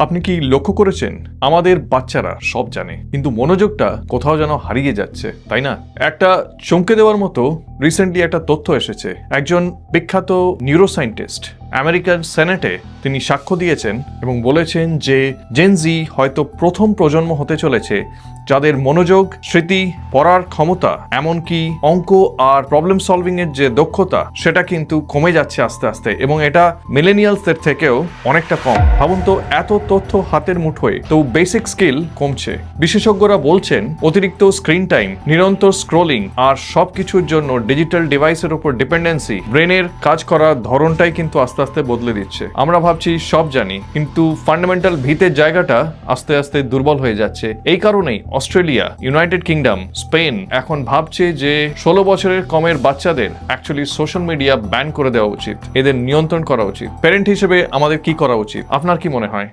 আপনি কি লক্ষ্য করেছেন আমাদের বাচ্চারা সব জানে কিন্তু মনোযোগটা কোথাও যেন হারিয়ে যাচ্ছে, তাই না? একটা চমকে দেওয়ার মতো রিসেন্টলি একটা তথ্য এসেছে। একজন বিখ্যাত নিউরোসায়েন্টিস্ট আমেরিকান সেনেটে তিনি সাক্ষ্য দিয়েছেন এবং বলেছেন যে জেনজি হয়তো প্রথম প্রজন্ম হতে চলেছে যাদের মনোযোগ, স্মৃতি, পড়ার ক্ষমতা, এমনকি অঙ্ক আর প্রবলেম সলভিং এর যে দক্ষতা সেটা কিন্তু কমে যাচ্ছে আস্তে আস্তে, এবং এটা মিলেনিয়ালসদের থেকেও অনেকটা কম। ভাবুন তো, এত তথ্য হাতের মুঠোয়, তো বেসিক স্কিল কমছে। বিশেষজ্ঞরা বলছেন অতিরিক্ত স্ক্রিন টাইম, নিরন্তর স্ক্রোলিং আর সবকিছুর জন্য ডিজিটাল ডিভাইসের উপর ডিপেন্ডেন্সি ব্রেনের কাজ করার ধরনটাই কিন্তু আস্তে আস্তে বদলে দিচ্ছে। আমরা ভাবছি সব জানি, কিন্তু ফান্ডামেন্টাল ভিতের জায়গাটা আস্তে আস্তে দুর্বল হয়ে যাচ্ছে। এই কারণেই অস্ট্রেলিয়া, ইউনাইটেড কিংডম, স্পেন এখন ভাবছে যে 16 বছরের কমের বাচ্চাদের অ্যাকচুয়ালি সোশ্যাল মিডিয়া ব্যান করে দেওয়া উচিত, এদের নিয়ন্ত্রণ করা উচিত। প্যারেন্ট হিসেবে আমাদের কি করা উচিত? আপনার কি মনে হয়?